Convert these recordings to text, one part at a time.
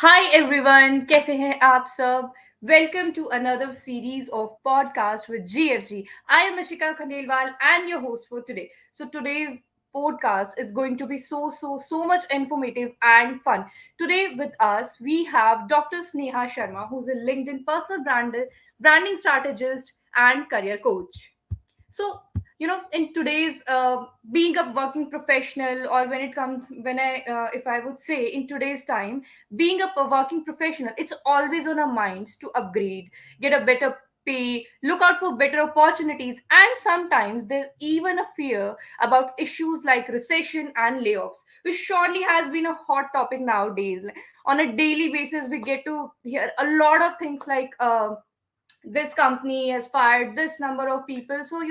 Hi everyone, कैसे हैं आप सब? Welcome to another series of podcast with GFG. I am Ashika Khandelwal and your host for today. So today's podcast is going to be so much informative and fun. Today with us we have Dr. Sneha Sharma, who's a LinkedIn personal branding strategist and career coach. So in today's being a working professional, or when it comes when I if I would say in today's time, being a working professional, it's always on our minds to upgrade, get a better pay, look out for better opportunities, and sometimes there's even a fear about issues like recession and layoffs, which surely has been a hot topic nowadays. Like, on a daily basis we get to hear a lot of things like this company has fired this number of people. So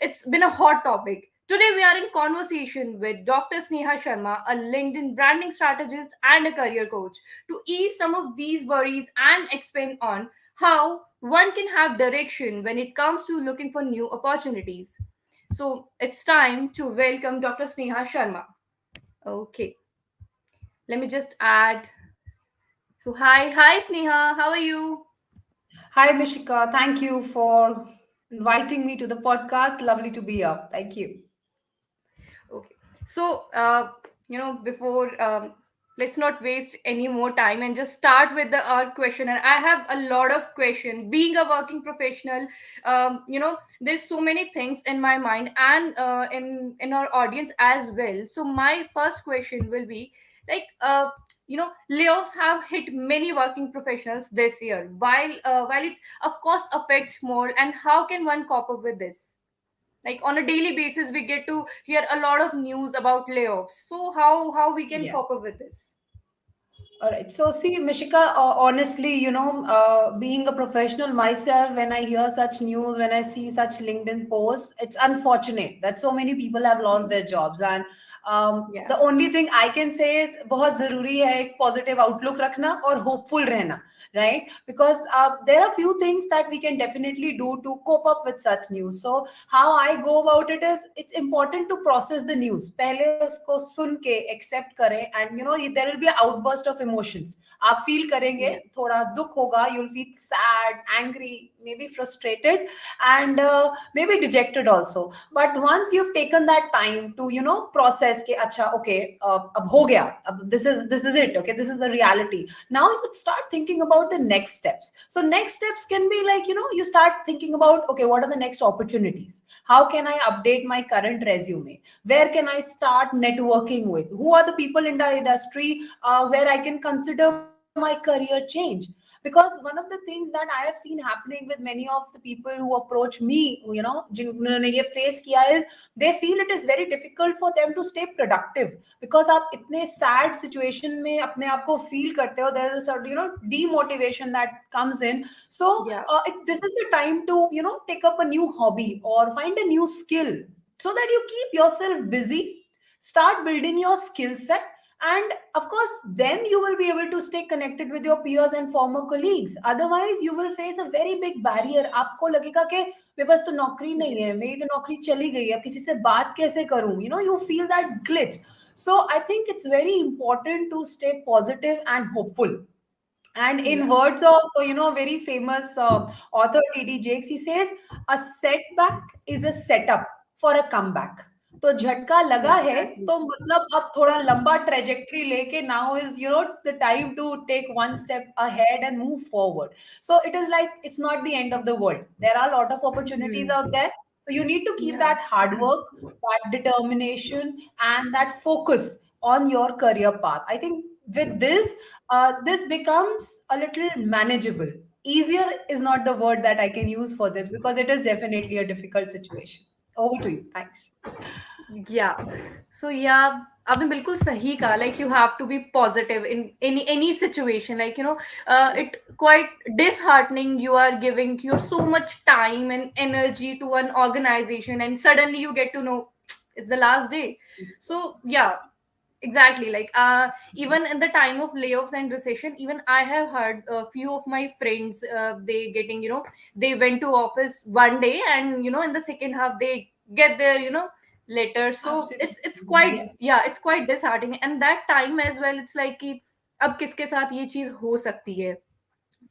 it's been a hot topic. Today we are in conversation with Dr. Sneha Sharma, a LinkedIn branding strategist and a career coach, to ease some of these worries and expand on how one can have direction when it comes to looking for new opportunities. So it's time to welcome Dr. Sneha Sharma. Okay, let me just add. So hi Sneha, how are you? Hi, Mishika. Thank you for inviting me to the podcast. Lovely to be here. Thank you. Okay. So, before let's not waste any more time and just start with the our question. And I have a lot of question. Being a working professional, there's so many things in my mind and in our audience as well. So my first question will be like, layoffs have hit many working professionals this year. While it of course affects more, and how can one cope up with this? Like on a daily basis we get to hear a lot of news about layoffs. So how we can cope Yes. up with this? All right. So, see, Mishika, honestly, being a professional myself, when I hear such news, when I see such LinkedIn posts, it's unfortunate that so many people have lost their jobs. And Yeah. the only thing I can say is बहुत ज़रूरी है एक positive outlook रखना और hopeful रहना, right? Because there are few things that we can definitely do to cope up with such news. So, how I go about it is it's important to process the news. पहले उसको सुन के accept करें and there will be an outburst of emotions. आप feel करेंगे Yeah. थोड़ा दुख होगा, you'll feel sad, angry, maybe frustrated, and maybe dejected also. But once you've taken that time to process के अच्छा okay अब हो गया, अब this is it, okay, this is the reality. Now you start thinking about the next steps. So next steps can be like you start thinking about, okay, what are the next opportunities, how can I update my current resume, where can I start networking with, who are the people in the industry where I can consider my career change. Because one of the things that I have seen happening with many of the people who approach me, जिन्होंने ये face किया is, they feel it is very difficult for them to stay productive because आप इतने sad situation में अपने आप को feel करते हो, there is a sort of demotivation that comes in. So Yeah. this is the time to take up a new hobby or find a new skill so that you keep yourself busy, start building your skill set, and of course then you will be able to stay connected with your peers and former colleagues. Otherwise you will face a very big barrier. आपको लगेगा कि मेरे पास तो नौकरी नहीं Yeah. है, मेरी तो नौकरी चली गई है, अब किसी से बात कैसे करूं, you feel that glitch. So I think it's very important to stay positive and hopeful. And in Yeah. words of very famous author TD Jakes, he says a setback is a setup for a comeback. तो झटका लगा Yeah. है Exactly. तो मतलब अब थोड़ा लंबा trajectory लेके now is the time to take one step ahead and move forward. So it is like it's not the end of the world. There are a lot of opportunities out Hmm. there. So you need to keep Yeah. that hard work, that determination, and that focus on your career path. I think with this becomes a little manageable. Easier is not the word that I can use for this because it is definitely a difficult situation. Over to you. Thanks. Yeah. So yeah, आपने बिल्कुल सही कहा. Like you have to be positive in any situation. Like it quite disheartening. You are giving your so much time and energy to an organization, and suddenly you get to know it's the last day. So yeah, exactly. Like even in the time of layoffs and recession, even I have heard a few of my friends, they getting, they went to office one day, and in the second half they get their letter. So Absolutely. it's quite, Yes. yeah, it's quite disheartening. And that time as well, it's like कि अब किसके साथ ये चीज हो सकती है.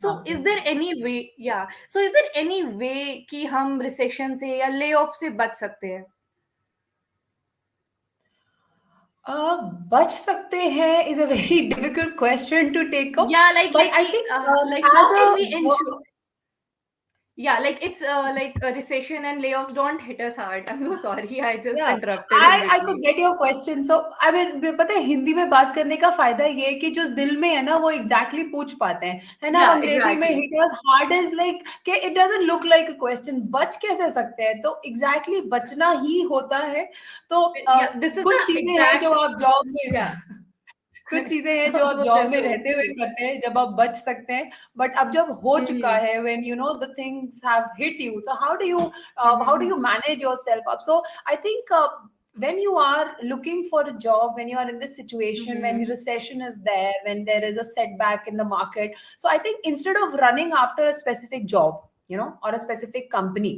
So हाँ is there बिल्कुल. any way, yeah, so is there any way कि हम रिसेशन से या ले ऑफ से बच सकते हैं? बच सकते हैं is a very difficult question to take up, Yeah, but I कि, think like as how a can we ensure, yeah, like it's like a recession and layoffs don't hit us hard. I'm so sorry, I just Yeah, interrupted in I could between. get your question. So I mean, पता है हिंदी में बात करने का फायदा ये है कि जो दिल में है ना वो एग्जैक्टली exactly पूछ पाते हैं, है ना. अब Yeah, अंग्रेजी में exactly. Hit us hard is like कि it doesn't look like a question. बच कैसे सकते हैं, तो एग्जैक्टली exactly बचना ही होता है. तो Yeah, this is the कुछ चीजें हैं जो exact, आप जॉब में yeah. कुछ चीजें हैं जो आप वो जॉब में जैसे रहते हुए होती करते हैं जब आप बच सकते हैं. बट अब जब हो है. चुका है, when you know the things have hit you, so how do you hmm. Manage yourself up. So I think when you are looking for a job, when you are in this situation, when the hmm. recession is there, when there is a setback in the market, so I think instead of running after a specific job, you know, or a specific company,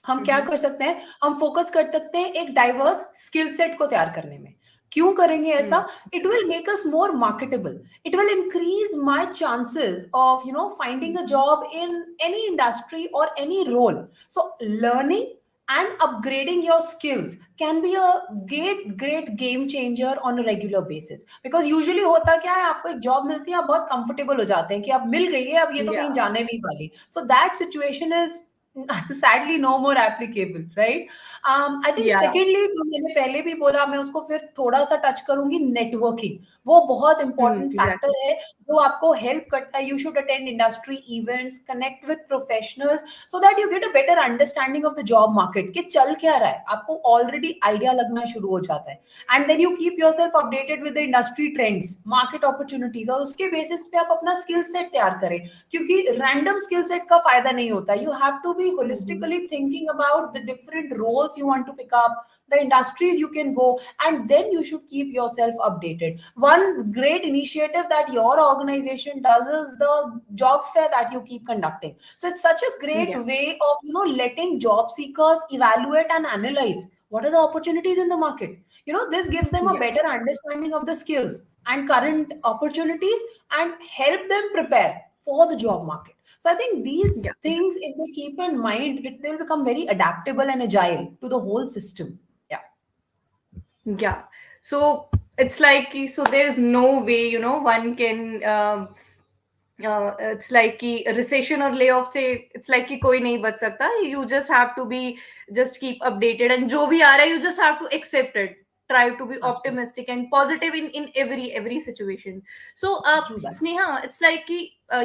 हम क्या हम्म. कर सकते हैं, हम focus कर सकते हैं एक डाइवर्स स्किल सेट को तैयार करने में. क्यों करेंगे ऐसा? It will make us more marketable. It will increase my chances of you know finding a hmm. Job in any industry और any role. So learning and upgrading your skills can be a great game changer on a regular basis. Because usually होता क्या है, आपको एक job मिलती है, आप बहुत कंफर्टेबल हो जाते हैं कि अब मिल गई है, अब ये तो कहीं Yeah. जाने नहीं वाली. So that situation is sadly no more applicable, right? I think Yeah. secondly, जो मैंने पहले भी बोला, मैं उसको फिर थोड़ा सा टच करूंगी, नेटवर्किंग. वो बहुत इंपॉर्टेंट फैक्टर Exactly. है जो आपको हेल्प करता है. You should attend industry events, connect with professionals, so that you get a better understanding of the job market कि चल क्या रहा है. आपको ऑलरेडी आइडिया लगना शुरू हो जाता है. And then you keep yourself updated with the industry trends, market opportunities, और उसके बेसिस पे आप अपना स्किल सेट तैयार करें. क्योंकि रैंडम स्किल सेट का फायदा नहीं होता. You have to be hmm. holistically thinking about the different roles you want to pick up, the industries you can go, and then you should keep yourself updated. One great initiative that your organization does is the job fair that you keep conducting. So it's such a great Yeah. way of you know letting job seekers evaluate and analyze what are the opportunities in the market. You know, this gives them a Yeah. better understanding of the skills and current opportunities and help them prepare for the job market. So I think these Yeah. things, if they keep in mind, they will become very adaptable and agile to the whole system. Yeah. Yeah. So it's like so there's no way, one can it's like कि recession और layoff से it's like कि कोई नहीं बच सकता. You just have to be just keep updated and जो भी आ रहा है you just have to accept it. Try to be Absolutely. optimistic and positive in every situation. So True that. Sneha, it's like कि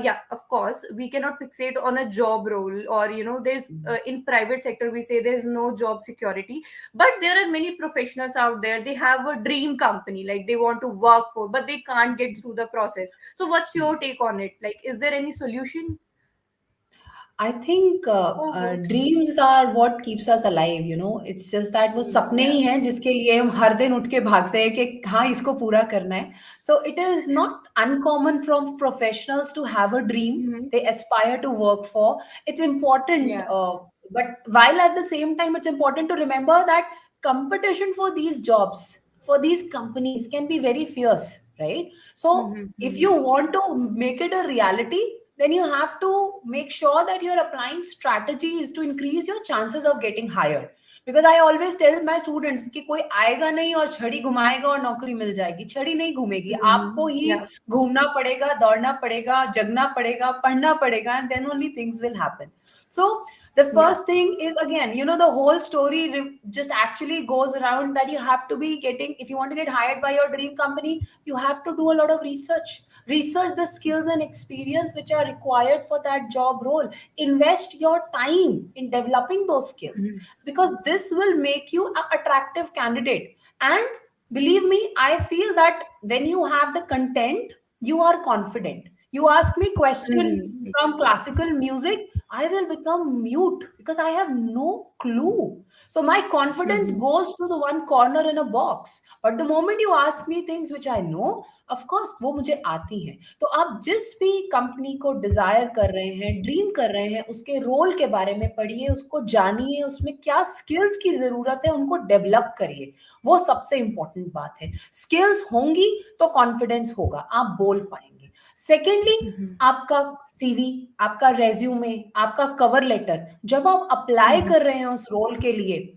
yeah, of course we cannot fixate on a job role, or there's Mhm. in private sector we say there's no job security, but there are many professionals out there, they have a dream company like they want to work for, but they can't get through the process. So what's your take on it? Like, is there any solution? I think Oh, good. dreams are what keeps us alive, you know. It's just that वो सपने Yeah. ही हैं जिसके लिए हम हर दिन उठ के भागते हैं कि हाँ इसको पूरा करना है. So it is not uncommon from professionals to have a dream Hmm. they aspire to work for. It's important, Yeah. but while at the same time, it's important to remember that competition for these jobs, for these companies can be very fierce, right? So if Hmm. you want to make it a reality, then you have to make sure that you're applying strategies to increase your chances of getting hired. Because I always tell my students कि कोई आएगा नहीं और छड़ी घुमाएगा और नौकरी मिल जाएगी. छड़ी नहीं घूमेगी, आपको ही Yeah. घूमना पड़ेगा, दौड़ना पड़ेगा, जगना पड़ेगा, पढ़ना पड़ेगा, and then only things will happen. So the Yeah. first thing is, again, you know, the whole story just actually goes around that you have to be getting, if you want to get hired by your dream company, you have to do a lot of research the skills and experience which are required for that job role. Invest your time in developing those skills, Mhm. because this will make you an attractive candidate. And believe me, I feel that when you have the content, you are confident, You ask me question Mhm. from classical music, I will become mute because I have no clue. So my confidence Mhm. goes to the one corner in a box. But the moment you ask me things which I know, of course वो मुझे आती हैं. तो आप जिस भी company को Dzire कर रहे हैं, ड्रीम कर रहे हैं, उसके रोल के बारे में पढ़िए, उसको जानिए, उसमें क्या स्किल्स की जरूरत है उनको डेवलप करिए. वो सबसे इंपॉर्टेंट बात है. स्किल्स होंगी तो कॉन्फिडेंस होगा, आप बोल पाएंगे. Secondly, Mhm. आपका सीवी, आपका रेज्यूमे, आपका कवर लेटर जब आप अप्लाई Mhm. कर रहे हैं उस रोल के लिए,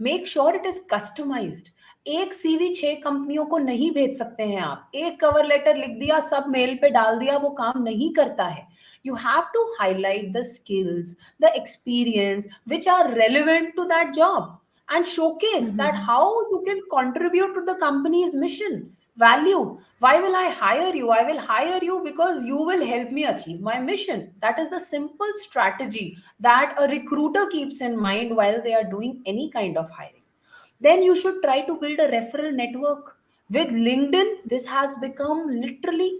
make sure it is customised. एक सीवी 6 कंपनियों को नहीं भेज सकते हैं आप. एक कवर लेटर लिख दिया, सब मेल पे डाल दिया, वो काम नहीं करता है. You have to highlight the skills, the experience which are relevant to that job and showcase that Mhm. how you can contribute to the company's mission, value. Why will I hire you? I will hire you because you will help me achieve my mission. That is the simple strategy that a recruiter keeps in mind while they are doing any kind of hiring. Then you should try to build a referral network. With LinkedIn, this has become literally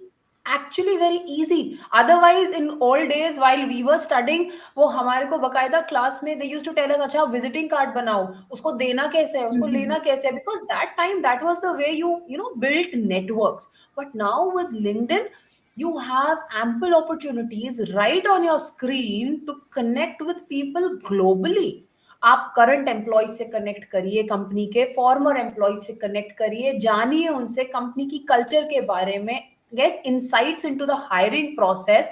actually very easy. Otherwise, in old days while we were studying, वो हमारे को बकायदा class में they used to tell us, अच्छा visiting card बनाओ, उसको देना कैसे है, उसको Mhm. लेना कैसे है, because that time that was the way you know built networks. But now with LinkedIn, you have ample opportunities right on your screen to connect with people globally. आप करंट एम्प्लॉय से connect करिए, company के farmer employ से connect करिए, जानिए उनसे company की culture के बारे में, get insights into the hiring process,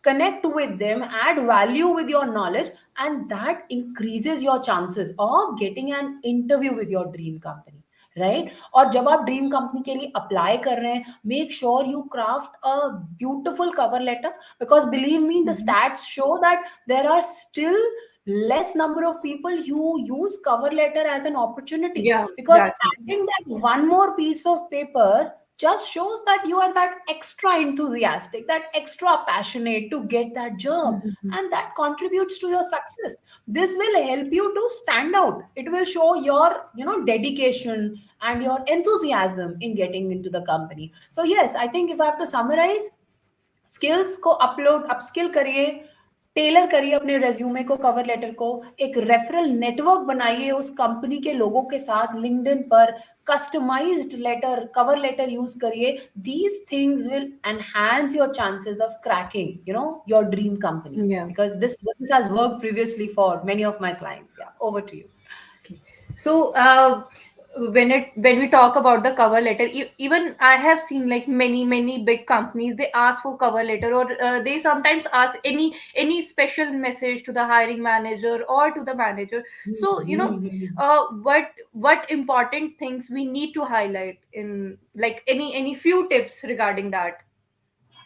connect with them, add value with your knowledge, and that increases your chances of getting an interview with your dream company. Right. और जब आप ड्रीम कंपनी के लिए apply कर रहे हैं, make sure you craft a beautiful cover letter, because believe me the Mhm. Stats show that there are still less number of people who use cover letter as an opportunity, Yeah, because exactly. adding that one more piece of paper just shows that you are that extra enthusiastic, that extra passionate to get that job, Mhm. and that contributes to your success. This will help you to stand out. It will show your dedication and your enthusiasm in getting into the company. So yes, I think if I have to summarize, skills को upload upskill करिए, Taylor करिए अपने resume को, cover letter को, एक referral network बनाइए उस company के लोगों के साथ लिंक्डइन पर, customised letter, cover letter use करिए. These things will enhance your chances of cracking your dream company, Yeah. because this has worked previously for many of my clients. Yeah, over to you. Okay. So, when we talk about the cover letter, even I have seen like many big companies, they ask for cover letter, or they sometimes ask any special message to the hiring manager or to the manager. So what important things we need to highlight in, like, any few tips regarding that.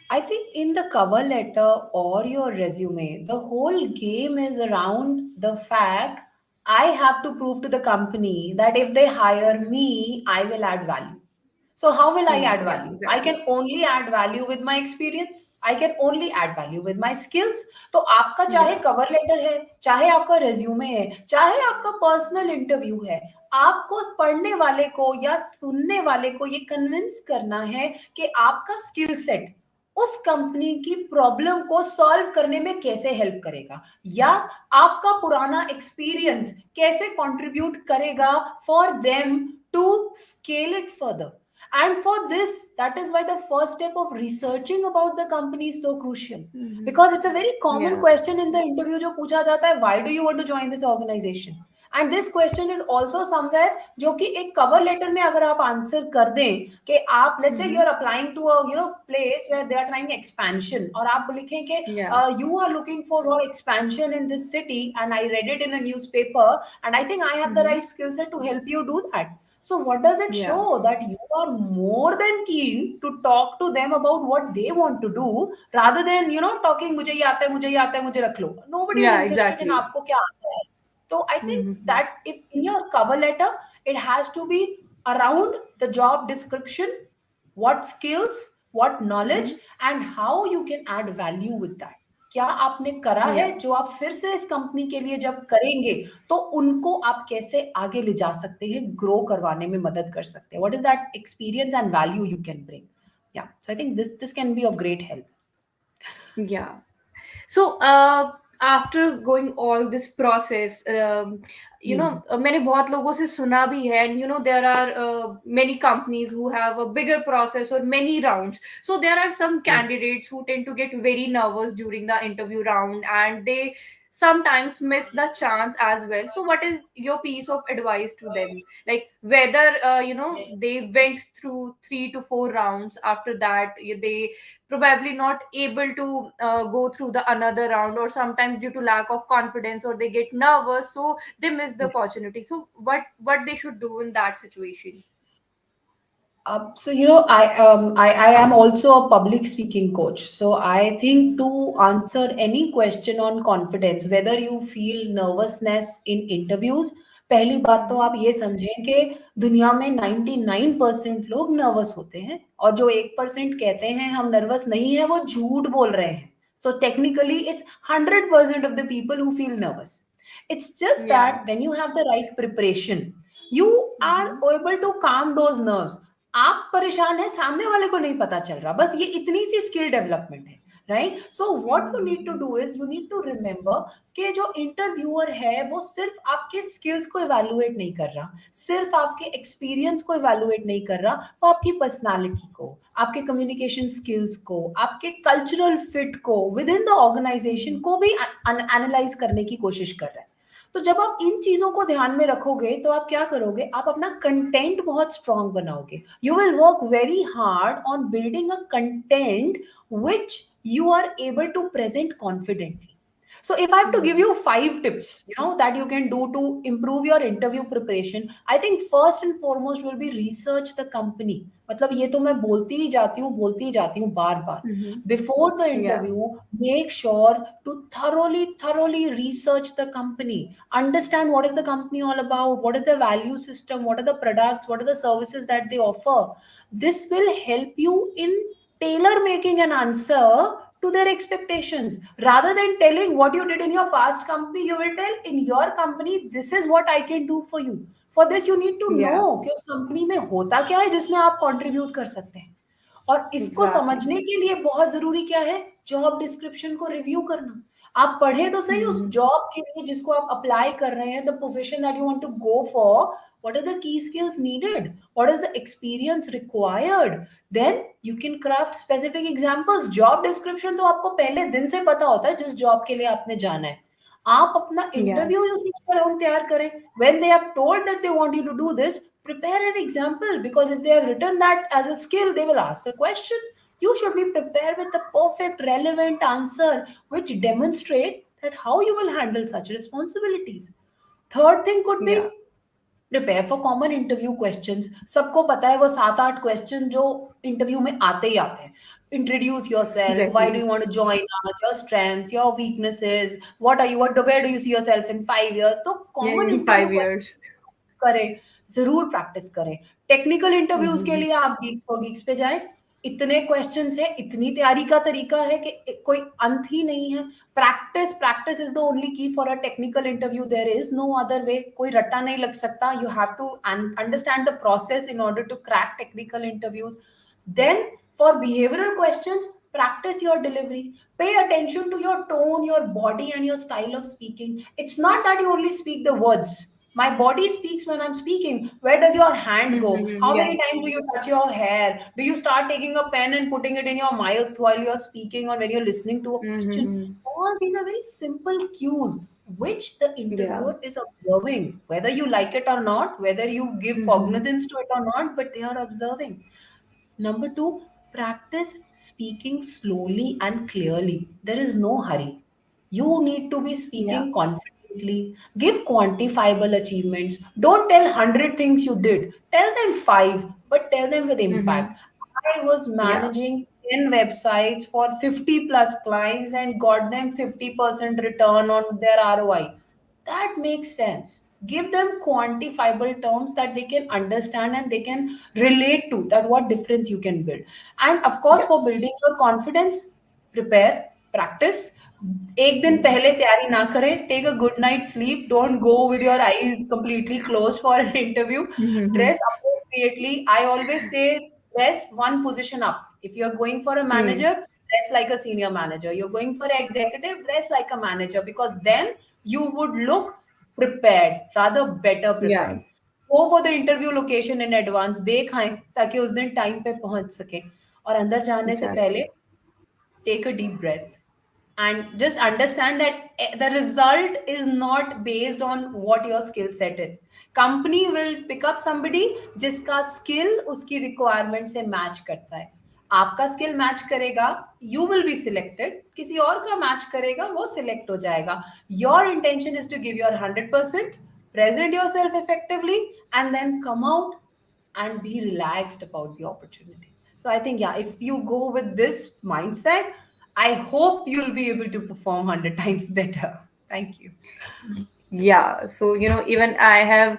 I think in the cover letter or your resume, the whole game is around the fact I have to prove to the company that if they hire me, I will add value. So, how will I add Yeah, value? I exactly. can only add value with my experience. I can only add value with my skills. तो आपका चाहे Yeah. Cover letter है, चाहे आपका resume है, चाहे आपका personal interview है, आपको पढ़ने वाले को या सुनने वाले को ये कन्विंस करना है कि आपका स्किल सेट उस कंपनी की प्रॉब्लम को सॉल्व करने में कैसे हेल्प करेगा, या आपका पुराना एक्सपीरियंस कैसे कंट्रीब्यूट करेगा for them to scale it further. And for this, that is why the first step of researching about the company is so crucial, Mhm. because it's a very common Yeah. question in the interview जो पूछा जाता है, why do you want to join this organization? And this question is also somewhere जो कि एक cover letter में अगर आप आंसर कर दें कि आप let's say you Mhm. Are applying to a place where they are trying expansion, और आप लिखें कि Yeah. you are looking for expansion in this city and I read it in a newspaper and I think I have the Mhm. right skill set to help you do that. So what does it Yeah. show? That you are more than keen to talk to them about what they want to do, rather than talking मुझे ये आता है, मुझे ये आता है, मुझे रख लो. Nobody is Yeah, interested in exactly. आपको क्या आता है. So I think Mhm. that if in your cover letter, it has to be around the job description, what skills, what knowledge, Mhm. and how you can add value with that. क्या आपने करा है Yeah. जो आप फिर से इस company के लिए जब करेंगे तो उनको आप कैसे आगे ले जा सकते हैं, ग्रो करवाने में मदद कर सकते हैं. What is that experience and value you can bring. या so I think this can be of great help. Yeah. So, after going all this process, मैंने बहुत लोगों से सुना भी है, and there are many companies who have a bigger process or many rounds. So there are some Yeah. candidates who tend to get very nervous during the interview round, and they sometimes miss the chance as well. So what is your piece of advice to them, like whether they went through 3 to 4 rounds, after that they probably not able to go through the another round, or sometimes due to lack of confidence, or they get nervous, so they miss the opportunity. So what they should do in that situation? I am also a public speaking coach. So I think to answer any question on confidence, whether you feel nervousness in interviews, पहली बात तो Mm-hmm. आप ये समझें कि दुनिया में 99% लोग नर्वस होते हैं, और जो 1% कहते हैं हम नर्वस नहीं है, वो झूठ बोल रहे हैं. So technically, it's 100% of the people who feel nervous. It's just Yeah. that when you have the right preparation, you are Mm-hmm. able to calm those nerves. आप परेशान है, सामने वाले को नहीं पता चल रहा, बस ये इतनी सी स्किल डेवलपमेंट है, right? So what you need to Mm-hmm. Do is you need to remember कि जो इंटरव्यूअर है वो सिर्फ आपके स्किल्स को इवैल्यूएट नहीं कर रहा, सिर्फ आपके एक्सपीरियंस को इवैल्यूएट नहीं कर रहा, वो आपकी पर्सनालिटी को, आपके कम्युनिकेशन स्किल्स को, आपके कल्चरल फिट को, within the organization Mm-hmm. को भी एनालाइज करने की कोशिश कर रहा है. तो जब आप इन चीजों को ध्यान में रखोगे तो आप क्या करोगे, आप अपना कंटेंट बहुत स्ट्रांग बनाओगे. You will work very hard on building a content which you are able to present confidently. So if I have to give Mm-hmm. you 5 tips, that you can do to improve your interview preparation, I think first and foremost will be research the company. मतलब ये तो मैं बोलती ही जाती हूँ बार बार. Mm-hmm. Before the Yeah. interview, make sure to thoroughly research the company. Understand what is the company all about, what is the value system, what are the products, what are the services that they offer. This will help you in tailor making an answer to their expectations. Rather than telling what you did in your past company, you will tell in your company, this is what I can do for you. For this, you need to Yeah. know कि उस company में होता क्या है जिसमें आप contribute कर सकते हैं. और इसको Exactly. समझने के लिए बहुत जरूरी क्या है, जॉब डिस्क्रिप्शन को रिव्यू करना. आप पढ़े तो सही उस Mm-hmm. जॉब के लिए जिसको आप अप्लाई कर रहे हैं, the position that you want to go for, what are the key skills needed, what is the experience required. Then you can craft specific examples. Job description तो आपको पहले दिन से पता होता है जिस जॉब के लिए आपने जाना है. आप अपना Yeah. इंटरव्यू यूसेज का राउंड तैयार करें. When they have told that they want you to do this, prepare an example, because if they have written that as a skill, they will ask the question. You should be prepared with the perfect relevant answer which demonstrate that how you will handle such responsibilities. Third thing could be Yeah. Prepare for common interview questions. सबको पता है वो 7-8 question जो interview में आते ही आते हैं. Introduce yourself, why do Exactly. You want to join us, your strengths, your weaknesses, what are you, what where do you see yourself in 5 years. तो Yeah, common in interview 5 years. करें, जरूर practice करें. Technical interviews के Mm-hmm. लिए आप Geeks for Geeks पे जाएं. इतने क्वेश्चंस है, इतनी तैयारी का तरीका है कि कोई अंत ही नहीं है. Practice practice is the only key for a technical interview. There is no other way. कोई रट्टा नहीं लग सकता. You have to understand the process in order to crack technical interviews. Then for behavioural questions, practice your delivery. Pay attention to your tone, your body, and your style of speaking. It's not that you only speak the words. My body speaks when I'm speaking. Where does your hand go? Mm-hmm. How Yeah. many times do you touch your hair? Do you start taking a pen and putting it in your mouth while you're speaking or when you're listening to a question? Mm-hmm. All these are very simple cues which the Yeah. interviewer is observing, whether you like it or not, whether you give Mm-hmm. cognizance to it or not, but they are observing. Number two, practice speaking slowly and clearly. There is no hurry. You need to be Yeah. speaking confidently. Give quantifiable achievements. Don't tell 100 things you did. Tell them 5, but tell them with Mm-hmm. impact. I was Yeah. managing 10 websites for 50 plus clients and got them 50% return on their ROI. That makes sense. Give them quantifiable terms that they can understand and they can relate to, that what difference you can build. And of course, Yeah. for building your confidence, prepare, practice. एक दिन Mm-hmm. पहले तैयारी ना करें. Take a good night's sleep. Don't go with your eyes completely closed for an interview. Mm-hmm. Dress appropriately. I always say dress one position up. If you're going for a Mm. manager, dress like a senior manager. You're going for an executive, dress like a manager, because then you would look prepared, rather better Yeah, prepared. Go for the interview location in advance, देख आए ताकि उस दिन time पे पहुंच सके. और अंदर जाने से exactly. पहले take a deep breath and just understand that the result is not based on what your skill set is. Company will pick up somebody जिसका skill उसकी requirement से match करता है. आपका skill match करेगा, you will be selected. किसी और का match करेगा, वो select हो जाएगा. Your intention is to give your 100%, present yourself effectively, and then come out and be relaxed about the opportunity. So I think, yeah, if you go with this mindset, I hope you'll be able to perform 100 times better. Thank you. Yeah, so even I have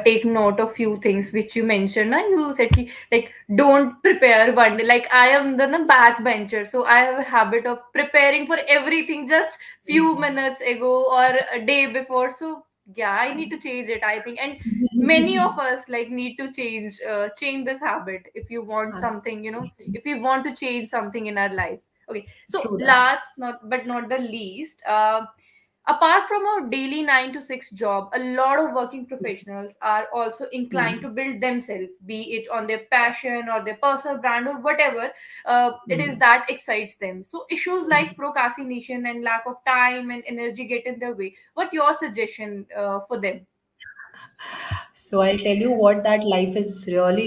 taken note of few things which you mentioned. Na? You said like don't prepare one day. Like I am the backbencher, so I have a habit of preparing for everything just few minutes ago or a day before. So yeah, I need to change it, I think, and many of us like need to change this habit if you want something. If you want to change something in our life. Okay, so True that. last not but not the least. Apart from our daily 9 to 6 job, a lot of working professionals are also inclined to Hmm. build themselves, be it on their passion or their personal brand or whatever it is Hmm. that excites them. So, issues like Hmm. procrastination and lack of time and energy get in their way. What your suggestion for them? So I'll tell you what that life is really,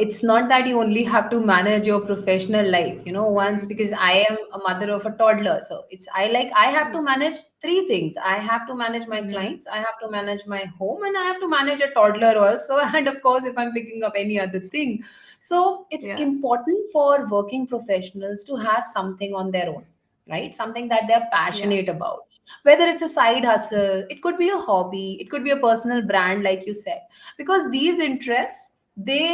it's not that you only have to manage your professional life, once, Hmm. because I am a mother of a toddler. So I have Hmm. to manage three things. I have to manage my Hmm. clients, I have to manage my home, and I have to manage a toddler also. And of course, if I'm picking up any other thing. So it's Yeah. important for working professionals to have something on their own, right? Something that they're Yeah. passionate about, whether it's a side hustle, it could be a hobby, it could be a personal brand, like you said, because these interests, they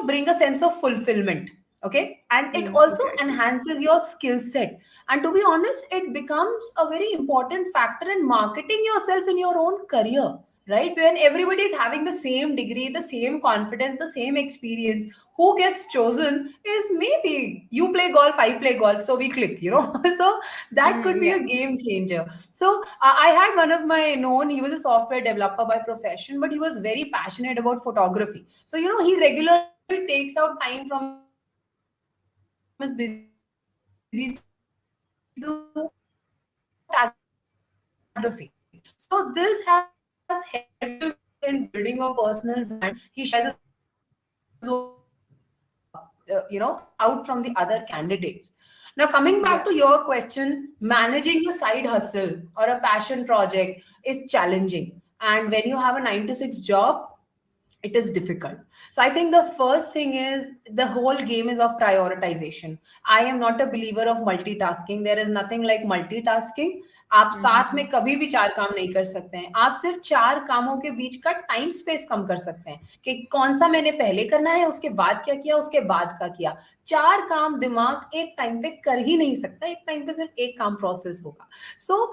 bring a sense of fulfillment. Okay, and it Hmm. also Exactly. enhances your skill set, and to be honest, it becomes a very important factor in marketing yourself in your own career, right? When everybody is having the same degree, the same confidence, the same experience, who gets chosen is maybe you play golf, I play golf, so we click, so that could Hmm. be Yeah. a game changer. So I had one of my known, he was a software developer by profession, but he was very passionate about photography. So, he regularly takes out time from his busy schedule to go photography. So this has helped him in building a personal brand. He shares his photography photos on social media, and he gets out from the other candidates. Now, coming back Yeah. to your question, managing a side hustle or a passion project is challenging. And when you have a 9 to 6 job, it is difficult. So I think the first thing is the whole game is of prioritization. I am not a believer of multitasking. There is nothing like multitasking. आप साथ में Hmm. कभी भी चार काम नहीं कर सकते हैं. आप सिर्फ चार कामों के बीच का टाइम स्पेस कम कर सकते हैं कि कौन सा मैंने पहले करना है, उसके बाद क्या किया, उसके बाद का किया. चार काम दिमाग एक टाइम पे कर ही नहीं सकता. एक टाइम पे सिर्फ एक काम प्रोसेस होगा. So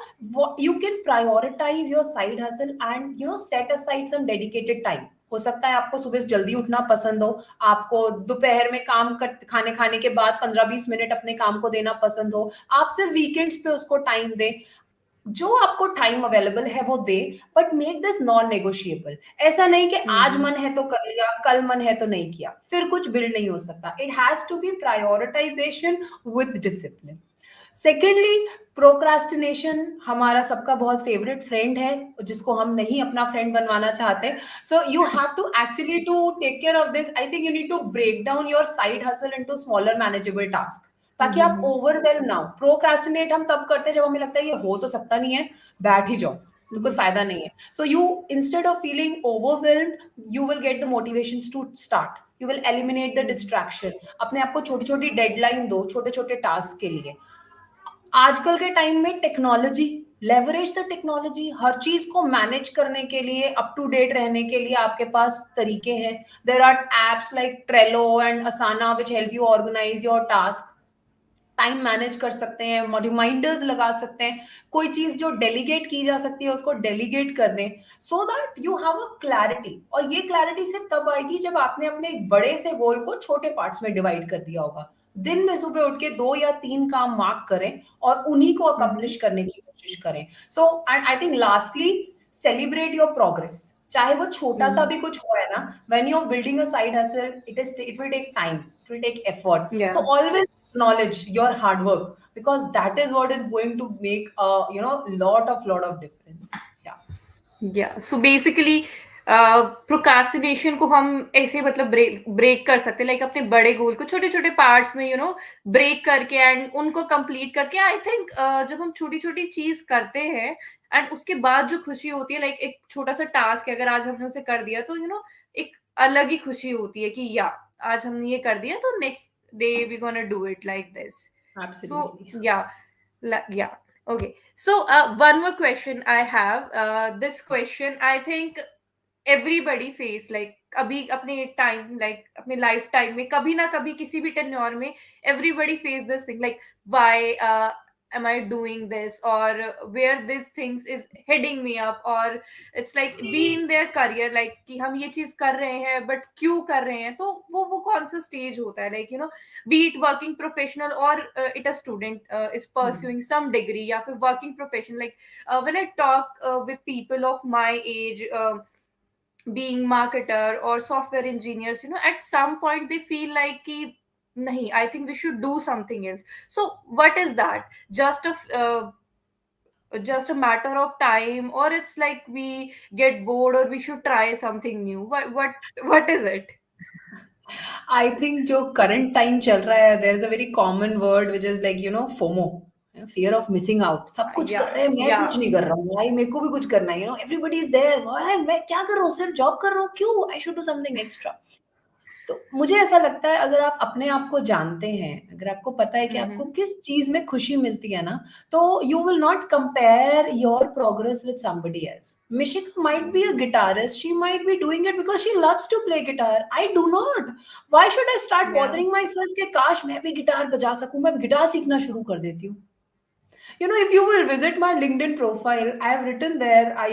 you can prioritize your side hustle and set aside some dedicated time. हो सकता है आपको सुबह जल्दी उठना पसंद हो, आपको दोपहर में काम कर खाने खाने के बाद 15-20 मिनट अपने काम को देना पसंद हो, आप सिर्फ वीकेंड्स पे उसको टाइम दें. जो आपको टाइम अवेलेबल है वो दे, but make this non negotiable. ऐसा नहीं कि आज Hmm. मन है तो कर लिया, कल मन है तो नहीं किया, फिर कुछ बिल्ड नहीं हो सकता. It has to be prioritization with discipline. Secondly, procrastination हमारा सबका बहुत फेवरेट फ्रेंड है, जिसको हम नहीं अपना फ्रेंड बनवाना चाहते. So you have to actually to take care of this. I think you need to break down your side hustle into smaller manageable task, ताकि आप Hmm. ओवरवेलम ना हो. प्रोक्रास्टिनेट हम तब करते हैं जब हमें लगता है ये हो तो सकता नहीं है, बैठ ही जाओ, तो कोई Hmm. फायदा नहीं है. So you, instead of feeling overwhelmed, you will get the motivation to start. You will eliminate the Hmm. Distraction. अपने आप को छोटी छोटी डेडलाइन दो, छोटे छोटे टास्क के लिए. आजकल के टाइम में टेक्नोलॉजी, लेवरेज द टेक्नोलॉजी. हर चीज को मैनेज करने के लिए, अप टू डेट रहने के लिए आपके पास तरीके हैं. There are apps like Trello and Asana which help you organize your task. Time manage कर सकते हैं, रिमाइंडर्स लगा सकते हैं. कोई चीज जो डेलीगेट की जा सकती है उसको डेलीगेट कर दें, so that you have a clarity. और ये क्लैरिटी सिर्फ तब आएगी जब आपने अपने एक बड़े से गोल को छोटे पार्ट्स में डिवाइड कर दिया होगा. दिन में सुबह उठ के 2 या 3 काम मार्क करें और उन्हीं को Mm-hmm. अकम्प्लिश करने की कोशिश करें. So and I think lastly, celebrate your progress. चाहे वो छोटा सा Mm. भी कुछ हो, है ना. When you are building a side hustle, it will take time, it will take effort. So Yeah. Always acknowledge your hard work, because that is what is going to make a lot of difference. Yeah. या so basically procrastination को हम ऐसे मतलब break कर सकते हैं, like अपने बड़े गोल को छोटे छोटे पार्ट्स में ब्रेक करके एंड उनको कंप्लीट करके. आई थिंक जब हम छोटी छोटी चीज करते हैं एंड उसके बाद जो खुशी होती है, लाइक एक छोटा सा टास्क है, अगर आज हमने उसे कर दिया तो एक अलग ही खुशी होती है कि या आज हमने ये कर दिया तो next day we gonna do it like this. So Absolutely. या okay. So, one more question I have. This question, I think everybody face, like अभी अपने टाइम, लाइक अपने लाइफ टाइम में कभी ना कभी किसी भी टेन्योर में everybody face this thing, like why am I doing this, or where this things is heading me up, or it's like be in their career, like कि हम ये चीज कर रहे हैं but क्यों कर रहे हैं, तो वो कौन सा स्टेज होता है, like be it working professional or it a student is Hmm. pursuing some degree या फिर working profession, like when I talk with people of my age, being marketer or software engineers, at some point they feel like ki nahi, I think we should do something else. So what is that, just a matter of time, or it's like we get bored or we should try something new, what is it? I think जो current time चल रहा है, there is a very common word which is like, FOMO, fear of missing out. सब कुछ कर Yeah, रहे हैं, मैं कुछ yeah. नहीं कर रहा हूँ भाई, मेरे को भी कुछ करना है. Everybody is there. Why? मैं क्या कर रहा हूँ, सिर्फ जॉब कर रहा हूँ, क्यों? I should do something extra. तो मुझे ऐसा लगता है, अगर आप अपने आप को जानते हैं, अगर आपको पता है कि आपको Mm-hmm. किस चीज में खुशी मिलती है ना, तो you will not compare your progress with somebody else. Mishika might be a guitarist, she might be doing it because she loves to play guitar. I do not. Why should I start Yeah. Bothering myself कि काश मैं भी guitar बजा सकूं, मैं guitar सीखना शुरू कर देती हूँ. If you will visit my LinkedIn profile, I have written there, I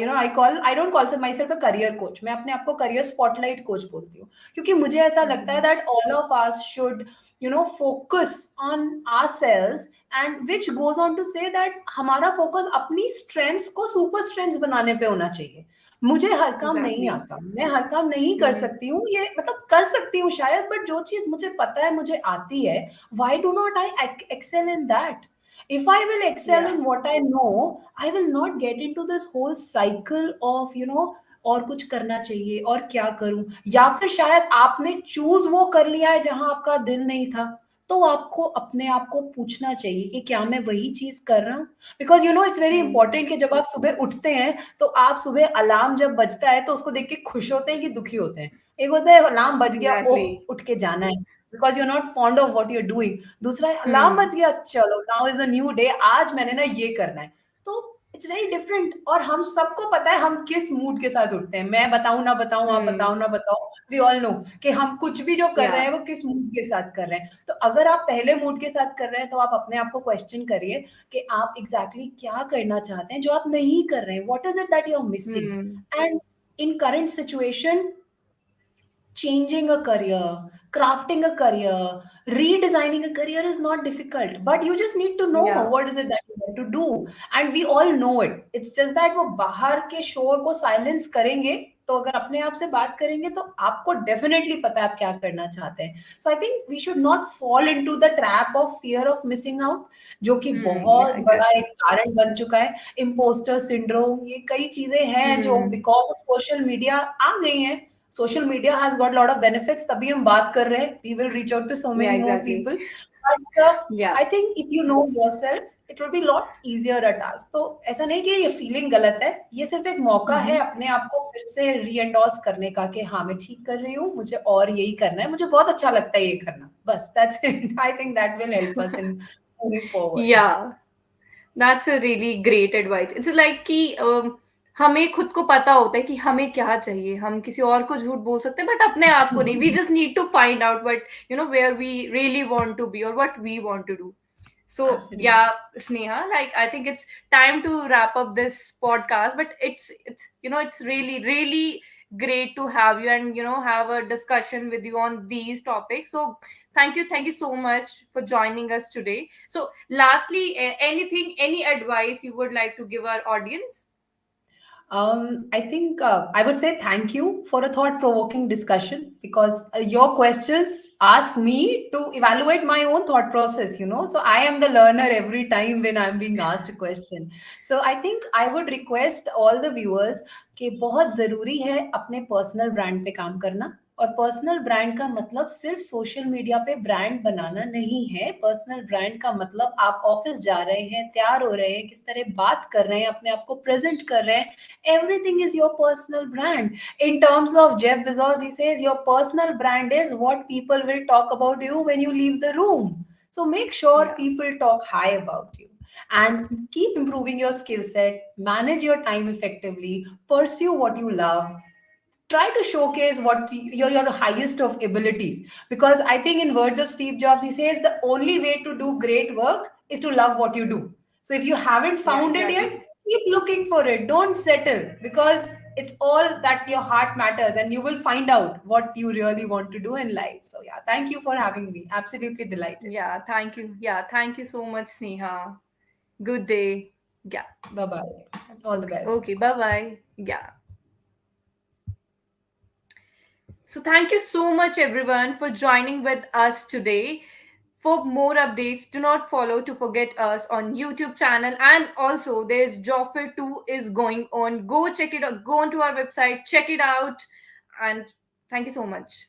don't call myself a career coach. मैं अपने आप को career spotlight coach बोलती हूँ. क्योंकि मुझे ऐसा लगता है Mm-hmm. that all of us should, focus on ourselves, and which goes on to say that हमारा focus अपनी strengths को super strengths बनाने पे होना चाहिए. मुझे हर काम नहीं Exactly. आता, मैं हर काम नहीं कर Mm-hmm. सकती हूँ, ये मतलब कर सकती हूँ शायद, बट जो चीज मुझे पता है, मुझे आती है, why do not I excel in that? If I will excel Yeah. in what I know, I will not get into this whole cycle of, और कुछ करना चाहिए और क्या करूं, या फिर शायद आपने चूज वो कर लिया है जहां आपका दिल नहीं था. तो आपको अपने आप को पूछना चाहिए कि क्या मैं वही चीज कर रहा हूँ. Because it's very Mm. Important कि जब आप सुबह उठते हैं, तो आप सुबह अलार्म जब बजता है तो उसको देख के खुश होते हैं कि दुखी होते हैं. एक होता है अलार्म बज गया, ओह Exactly. उठ के जाना है, because you are not fond of what you are doing. दूसरा है अलार्म Hmm. बज गया, चलो now is a new day, आज मैंने ना ये करना है. तो इट्स वेरी डिफरेंट, और हम सबको पता है हम किस मूड के साथ उठते हैं. मैं बताऊं ना बताऊं, आप बताओ Hmm. ना बताओ, वी ऑल नो कि हम कुछ भी जो कर रहे Yeah. हैं वो किस मूड के साथ कर रहे हैं. तो अगर आप पहले मूड के साथ कर रहे हैं, तो आप अपने आप को क्वेश्चन करिए कि आप एग्जैक्टली exactly क्या करना चाहते हैं जो आप नहीं कर रहे हैं. What is it that you are missing? Hmm. And in current situation, changing a career, crafting a career, redesigning a career is not difficult, but you just need to know Yeah. what is it that you want to do. And we all know it. It's just that वो बाहर के शोर को silence करेंगे, तो अगर अपने आप से बात करेंगे, तो आपको डेफिनेटली पता है आप क्या करना चाहते हैं. So I think we should not fall into the trap of fear of missing out, जो कि Hmm. Yeah. बहुत बड़ा Exactly. एक कारण बन चुका है. इम्पोस्टर सिंड्रोम, ये कई चीजें हैं जो Hmm. Because of social media आ गई हैं. Social media has got a lot of benefits, तभी हम बात कर रहे हैं. We will reach out to so Yeah. many more Exactly. people, but Yeah. I think if you know yourself, it will be a lot easier a task. तो ऐसा नहीं कि ये फीलिंग गलत है, ये सिर्फ एक मौका है Mm-hmm. अपने आप को फिर से रीएंडोर्स करने का कि हाँ मैं ठीक कर रही हूँ, मुझे और यही करना है, मुझे बहुत अच्छा लगता है ये करना. बस that's it. I think that will help us in moving forward. Yeah. That's a really great advice. It's like कि हमें खुद को पता होता है कि हमें क्या चाहिए. हम किसी और को झूठ बोल सकते हैं, बट अपने आप को नहीं. We just need to find out where we really want to be or what we want to do. So Absolutely. yeah, Sneha, like I think it's time to wrap up this podcast. But it's really great to have you and have a discussion with you on these topics. So thank you so much for joining us today. So lastly, anything, any advice you would like to give our audience? I think I would say thank you for a thought provoking discussion because your questions ask me to evaluate my own thought process, you know. So I am the learner every time when I'm being asked a question. So I think I would request all the viewers कि बहुत ज़रूरी है अपने personal brand पे काम करना और personal brand का मतलब सिर्फ सोशल मीडिया पे ब्रांड बनाना नहीं है। पर्सनल ब्रांड का मतलब आप ऑफिस जा रहे हैं, तैयार हो रहे हैं, किस तरह बात कर रहे हैं, अपने आप को प्रेजेंट कर रहे हैं, everything is your personal brand. In terms of Jeff Bezos, he says your personal brand is what people will talk about you when you leave the room. So make sure Yeah. people talk high about you and keep improving your skill set, manage your time effectively, pursue what you love, try to showcase what your highest of abilities, because I think in words of Steve Jobs he says the only way to do great work is to love what you do. So if you haven't Yeah, found it yet, exactly. keep looking for it, don't settle, because it's all that your heart matters and you will find out what you really want to do in life. So yeah, thank you for having me, absolutely delighted. Yeah, thank you. Yeah, thank you so much, Sneha. Good day. Yeah. Bye bye, all the best. Okay, bye bye. Yeah. So thank you so much everyone for joining with us today. For more updates, do not follow to forget us on YouTube channel, and also there's Joffer 2 is going on. Go check it out. Go onto our website, check it out, and thank you so much.